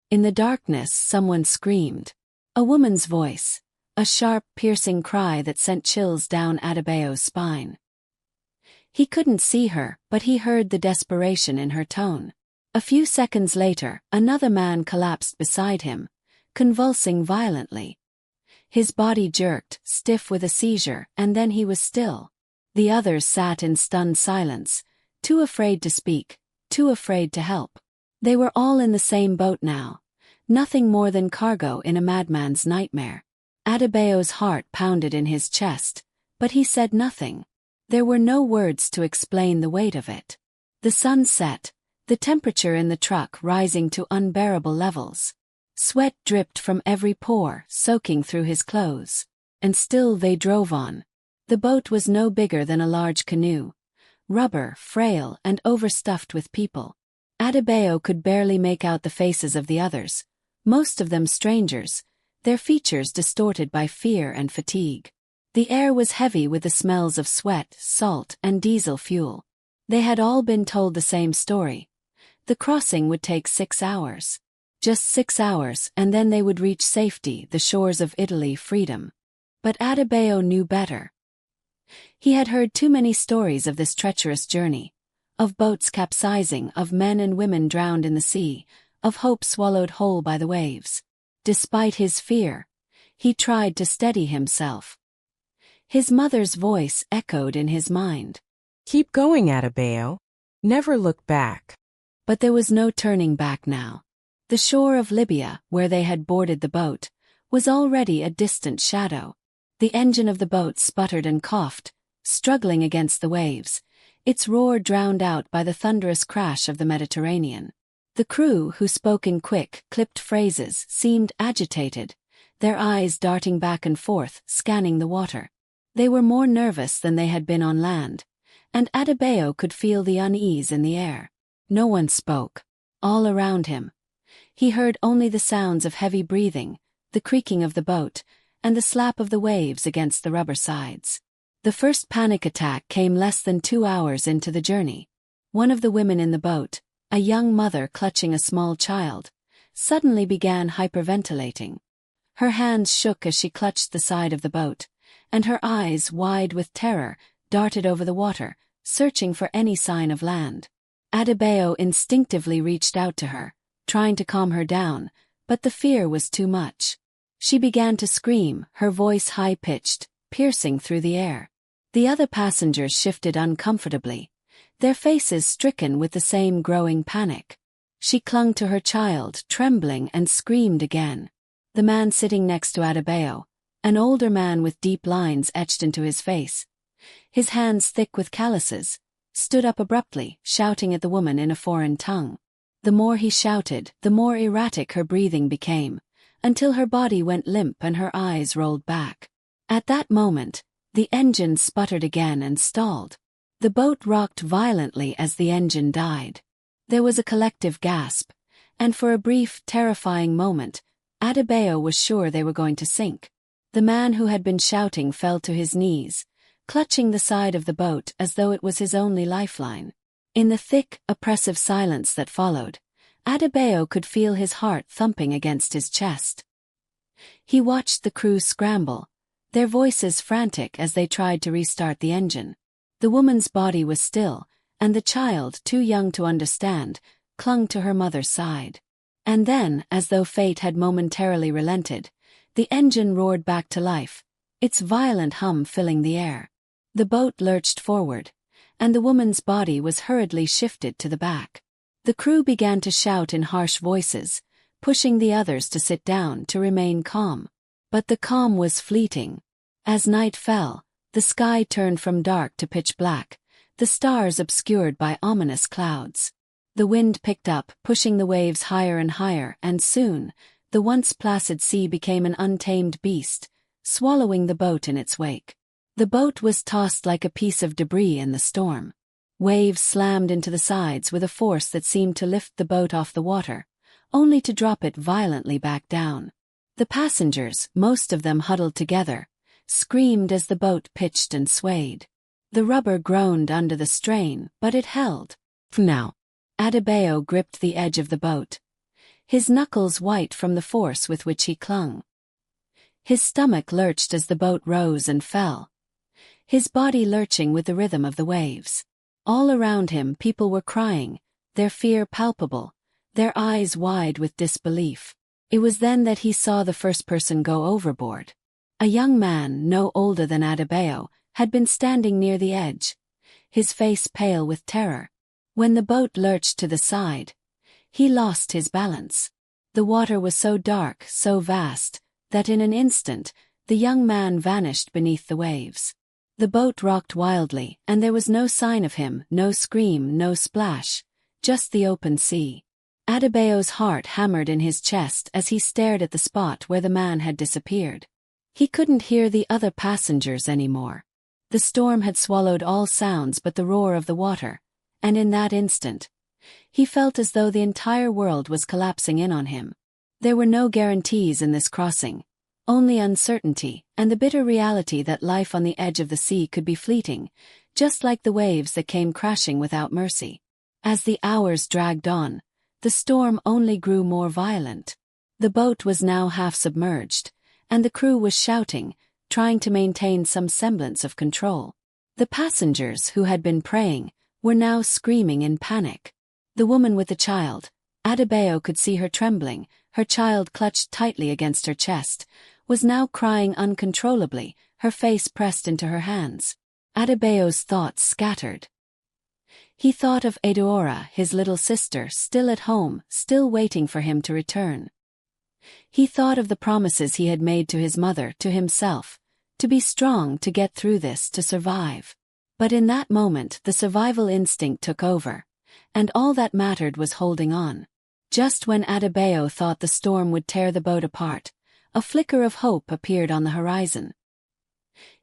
In the darkness, someone screamed. A woman's voice. A sharp, piercing cry that sent chills down Adebayo's spine. He couldn't see her, but he heard the desperation in her tone. A few seconds later, another man collapsed beside him, convulsing violently. His body jerked, stiff with a seizure, and then he was still. The others sat in stunned silence, too afraid to speak, too afraid to help. They were all in the same boat now, nothing more than cargo in a madman's nightmare. Adebayo's heart pounded in his chest, but he said nothing. There were no words to explain the weight of it. The sun set, the temperature in the truck rising to unbearable levels. Sweat dripped from every pore, soaking through his clothes. And still they drove on. The boat was no bigger than a large canoe, rubber, frail, and overstuffed with people. Adebayo could barely make out the faces of the others, most of them strangers, their features distorted by fear and fatigue. The air was heavy with the smells of sweat, salt, and diesel fuel. They had all been told the same story. The crossing would take 6 hours. Just 6 hours, and then they would reach safety, the shores of Italy, freedom. But Adebayo knew better. He had heard too many stories of this treacherous journey, of boats capsizing, of men and women drowned in the sea, of hope swallowed whole by the waves. Despite his fear, he tried to steady himself. His mother's voice echoed in his mind. Keep going, Adebayo. Never look back. But there was no turning back now. The shore of Libya, where they had boarded the boat, was already a distant shadow. The engine of the boat sputtered and coughed, struggling against the waves, its roar drowned out by the thunderous crash of the Mediterranean. The crew, who spoke in quick, clipped phrases, seemed agitated, their eyes darting back and forth, scanning the water. They were more nervous than they had been on land, and Adebayo could feel the unease in the air. No one spoke. All around him, he heard only the sounds of heavy breathing, the creaking of the boat, and the slap of the waves against the rubber sides. The first panic attack came less than 2 hours into the journey. One of the women in the boat, a young mother clutching a small child, suddenly began hyperventilating. Her hands shook as she clutched the side of the boat, and her eyes, wide with terror, darted over the water, searching for any sign of land. Adebayo instinctively reached out to her, trying to calm her down, but the fear was too much. She began to scream, her voice high-pitched, piercing through the air. The other passengers shifted uncomfortably, their faces stricken with the same growing panic. She clung to her child, trembling, and screamed again. The man sitting next to Adebayo, an older man with deep lines etched into his face, his hands thick with calluses, stood up abruptly, shouting at the woman in a foreign tongue. The more he shouted, the more erratic her breathing became, until her body went limp and her eyes rolled back. At that moment, the engine sputtered again and stalled. The boat rocked violently as the engine died. There was a collective gasp, and for a brief, terrifying moment, Adebayo was sure they were going to sink. The man who had been shouting fell to his knees, clutching the side of the boat as though it was his only lifeline. In the thick, oppressive silence that followed, Adebayo could feel his heart thumping against his chest. He watched the crew scramble, their voices frantic as they tried to restart the engine. The woman's body was still, and the child, too young to understand, clung to her mother's side. And then, as though fate had momentarily relented, the engine roared back to life, its violent hum filling the air. The boat lurched forward, and the woman's body was hurriedly shifted to the back. The crew began to shout in harsh voices, pushing the others to sit down to remain calm. But the calm was fleeting. As night fell, the sky turned from dark to pitch black, the stars obscured by ominous clouds. The wind picked up, pushing the waves higher and higher, and soon, the once placid sea became an untamed beast, swallowing the boat in its wake. The boat was tossed like a piece of debris in the storm. Waves slammed into the sides with a force that seemed to lift the boat off the water, only to drop it violently back down. The passengers, most of them huddled together, screamed as the boat pitched and swayed. The rubber groaned under the strain, but it held. For now, Adebayo gripped the edge of the boat, his knuckles white from the force with which he clung. His stomach lurched as the boat rose and fell, his body lurching with the rhythm of the waves. All around him people were crying, their fear palpable, their eyes wide with disbelief. It was then that he saw the first person go overboard. A young man, no older than Adebayo, had been standing near the edge, his face pale with terror. When the boat lurched to the side, he lost his balance. The water was so dark, so vast, that in an instant, the young man vanished beneath the waves. The boat rocked wildly, and there was no sign of him, no scream, no splash, just the open sea. Adebayo's heart hammered in his chest as he stared at the spot where the man had disappeared. He couldn't hear the other passengers anymore. The storm had swallowed all sounds but the roar of the water, and in that instant, he felt as though the entire world was collapsing in on him. There were no guarantees in this crossing, only uncertainty, and the bitter reality that life on the edge of the sea could be fleeting, just like the waves that came crashing without mercy. As the hours dragged on, the storm only grew more violent. The boat was now half submerged, and the crew was shouting, trying to maintain some semblance of control. The passengers, who had been praying, were now screaming in panic. The woman with the child, Adebayo could see her trembling, her child clutched tightly against her chest, was now crying uncontrollably, her face pressed into her hands. Adebayo's thoughts scattered. He thought of Eudora, his little sister, still at home, still waiting for him to return. He thought of the promises he had made to his mother, to himself, to be strong, to get through this, to survive. But in that moment the survival instinct took over, and all that mattered was holding on. Just when Adebayo thought the storm would tear the boat apart, a flicker of hope appeared on the horizon.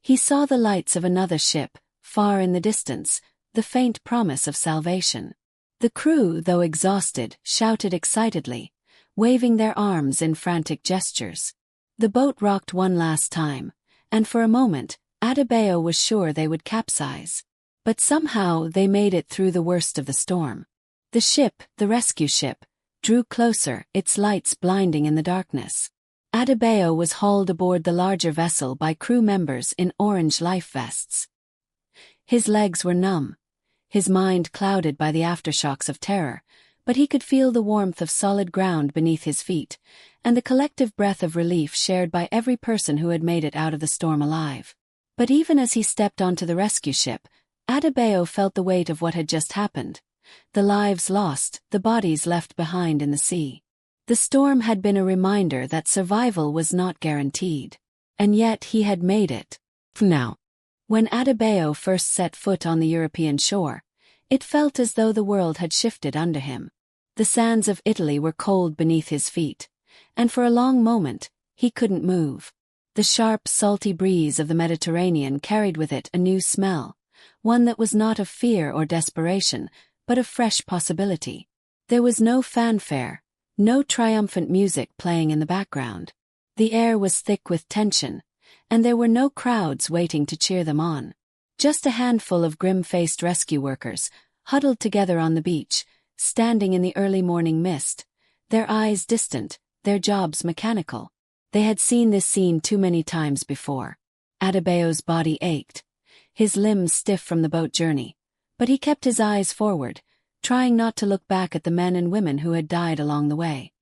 He saw the lights of another ship, far in the distance, the faint promise of salvation. The crew, though exhausted, shouted excitedly, waving their arms in frantic gestures. The boat rocked one last time, and for a moment, Adebayo was sure they would capsize. But somehow they made it through the worst of the storm. The ship, the rescue ship, drew closer, its lights blinding in the darkness. Adebayo was hauled aboard the larger vessel by crew members in orange life vests. His legs were numb, his mind clouded by the aftershocks of terror, but he could feel the warmth of solid ground beneath his feet, and the collective breath of relief shared by every person who had made it out of the storm alive. But even as he stepped onto the rescue ship, Adebayo felt the weight of what had just happened. The lives lost, the bodies left behind in the sea. The storm had been a reminder that survival was not guaranteed. And yet he had made it. Now, when Adebayo first set foot on the European shore, it felt as though the world had shifted under him. The sands of Italy were cold beneath his feet, and for a long moment, he couldn't move. The sharp, salty breeze of the Mediterranean carried with it a new smell, one that was not of fear or desperation, but of fresh possibility. There was no fanfare, no triumphant music playing in the background. The air was thick with tension, and there were no crowds waiting to cheer them on. Just a handful of grim-faced rescue workers, huddled together on the beach, standing in the early morning mist, their eyes distant, their jobs mechanical. They had seen this scene too many times before. Adebayo's body ached, his limbs stiff from the boat journey, but he kept his eyes forward, trying not to look back at the men and women who had died along the way.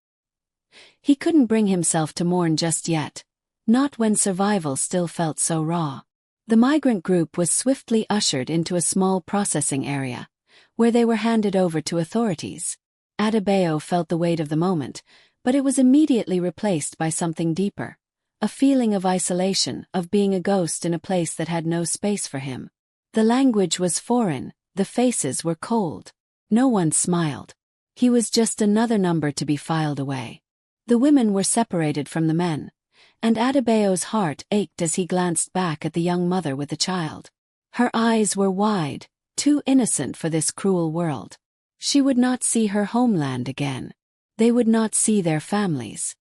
He couldn't bring himself to mourn just yet, not when survival still felt so raw. The migrant group was swiftly ushered into a small processing area, where they were handed over to authorities. Adebayo felt the weight of the moment, but it was immediately replaced by something deeper, a feeling of isolation, of being a ghost in a place that had no space for him. The language was foreign, the faces were cold. No one smiled. He was just another number to be filed away. The women were separated from the men, and Adebayo's heart ached as he glanced back at the young mother with the child. Her eyes were wide, too innocent for this cruel world. She would not see her homeland again. They would not see their families.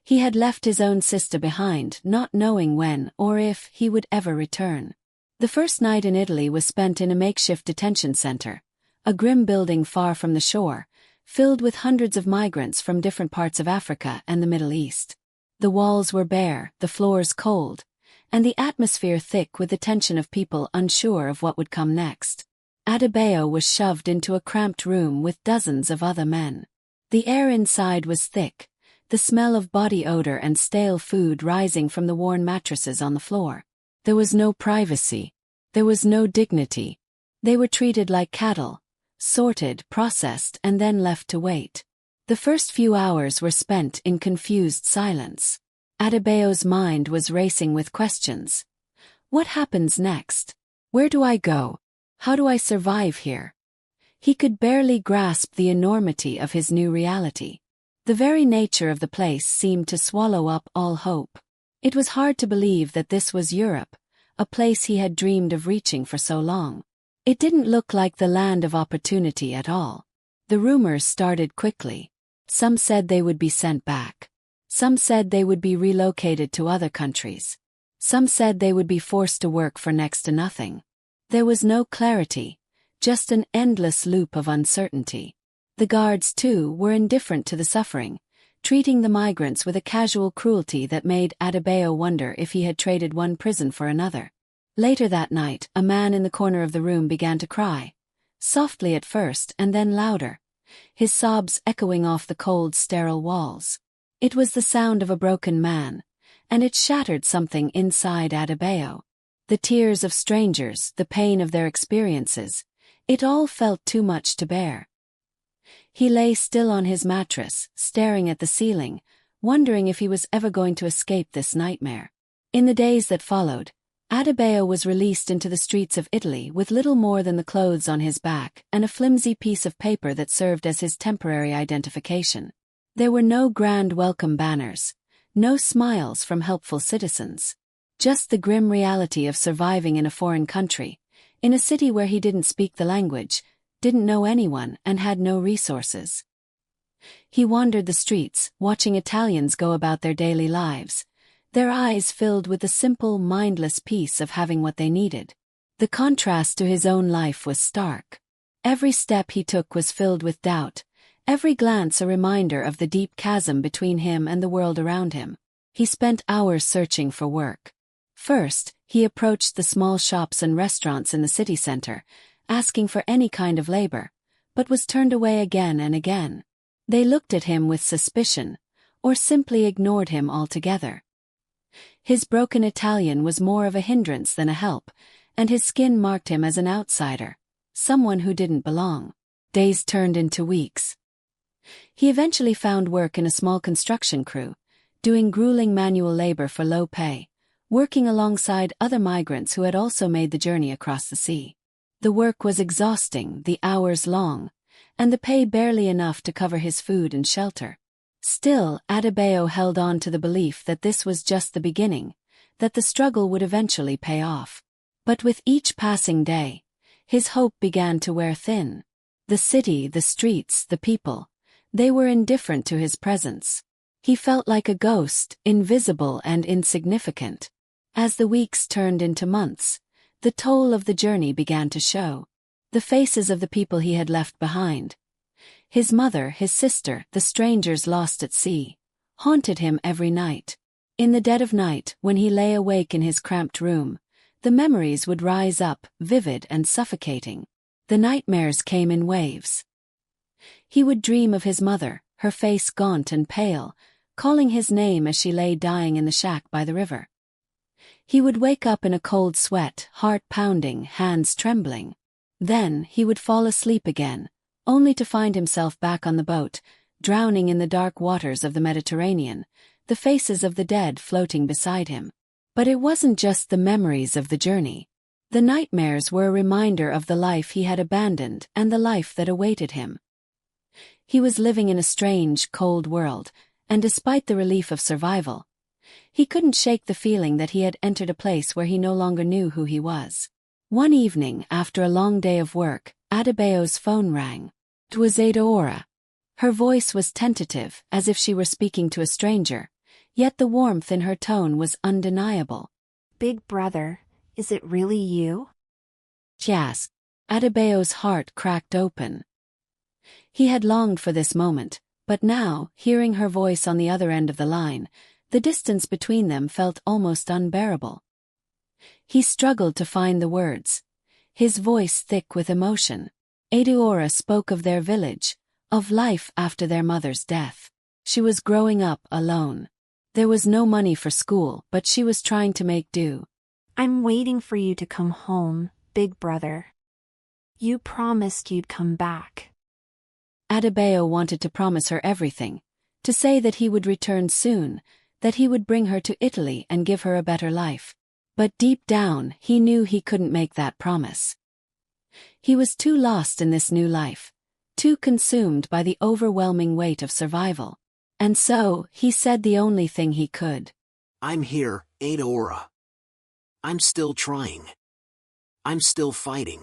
He had left his own sister behind, not knowing when or if he would ever return. The first night in Italy was spent in a makeshift detention center, a grim building far from the shore, filled with hundreds of migrants from different parts of Africa and the Middle East. The walls were bare, the floors cold, and the atmosphere thick with the tension of people unsure of what would come next. Adebayo was shoved into a cramped room with dozens of other men. The air inside was thick, the smell of body odor and stale food rising from the worn mattresses on the floor. There was no privacy. There was no dignity. They were treated like cattle, sorted, processed, and then left to wait. The first few hours were spent in confused silence. Adebayo's mind was racing with questions. What happens next? Where do I go? How do I survive here? He could barely grasp the enormity of his new reality. The very nature of the place seemed to swallow up all hope. It was hard to believe that this was Europe, a place he had dreamed of reaching for so long. It didn't look like the land of opportunity at all. The rumors started quickly. Some said they would be sent back. Some said they would be relocated to other countries. Some said they would be forced to work for next to nothing. There was no clarity, just an endless loop of uncertainty. The guards, too, were indifferent to the suffering, treating the migrants with a casual cruelty that made Adebayo wonder if he had traded one prison for another. Later that night, a man in the corner of the room began to cry, softly at first and then louder, his sobs echoing off the cold, sterile walls. It was the sound of a broken man, and it shattered something inside Adebayo. The tears of strangers, the pain of their experiences, it all felt too much to bear. He lay still on his mattress, staring at the ceiling, wondering if he was ever going to escape this nightmare. In the days that followed, Adebayo was released into the streets of Italy with little more than the clothes on his back and a flimsy piece of paper that served as his temporary identification. There were no grand welcome banners, no smiles from helpful citizens. Just the grim reality of surviving in a foreign country, in a city where he didn't speak the language, didn't know anyone, and had no resources. He wandered the streets, watching Italians go about their daily lives, their eyes filled with the simple, mindless peace of having what they needed. The contrast to his own life was stark. Every step he took was filled with doubt, every glance a reminder of the deep chasm between him and the world around him. He spent hours searching for work. First, he approached the small shops and restaurants in the city center, asking for any kind of labor, but was turned away again and again. They looked at him with suspicion, or simply ignored him altogether. His broken Italian was more of a hindrance than a help, and his skin marked him as an outsider, someone who didn't belong. Days turned into weeks. He eventually found work in a small construction crew, doing grueling manual labor for low pay, working alongside other migrants who had also made the journey across the sea. The work was exhausting, the hours long, and the pay barely enough to cover his food and shelter. Still, Adebayo held on to the belief that this was just the beginning, that the struggle would eventually pay off. But with each passing day, his hope began to wear thin. The city, the streets, the people, they were indifferent to his presence. He felt like a ghost, invisible and insignificant. As the weeks turned into months, the toll of the journey began to show. The faces of the people he had left behind, his mother, his sister, the strangers lost at sea, haunted him every night. In the dead of night, when he lay awake in his cramped room, the memories would rise up, vivid and suffocating. The nightmares came in waves. He would dream of his mother, her face gaunt and pale, calling his name as she lay dying in the shack by the river. He would wake up in a cold sweat, heart pounding, hands trembling. Then he would fall asleep again, only to find himself back on the boat, drowning in the dark waters of the Mediterranean, the faces of the dead floating beside him. But it wasn't just the memories of the journey. The nightmares were a reminder of the life he had abandoned and the life that awaited him. He was living in a strange, cold world, and despite the relief of survival, he couldn't shake the feeling that he had entered a place where he no longer knew who he was. One evening, after a long day of work, Adebayo's phone rang. It was Adaora. Her voice was tentative, as if she were speaking to a stranger, yet the warmth in her tone was undeniable. Big brother, is it really you? She asked. Adebayo's heart cracked open. He had longed for this moment, but now, hearing her voice on the other end of the line, the distance between them felt almost unbearable. He struggled to find the words, his voice thick with emotion. Adeora spoke of their village, of life after their mother's death. She was growing up alone. There was no money for school, but she was trying to make do. I'm waiting for you to come home, big brother. You promised you'd come back. Adebayo wanted to promise her everything, to say that he would return soon, that he would bring her to Italy and give her a better life. But deep down, he knew he couldn't make that promise. He was too lost in this new life, too consumed by the overwhelming weight of survival. And so, he said the only thing he could. I'm here, Adeora. I'm still trying. I'm still fighting.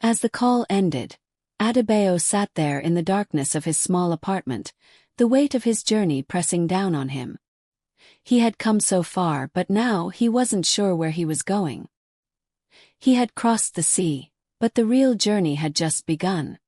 As the call ended, Adebayo sat there in the darkness of his small apartment, the weight of his journey pressing down on him. He had come so far, but now he wasn't sure where he was going. He had crossed the sea, but the real journey had just begun.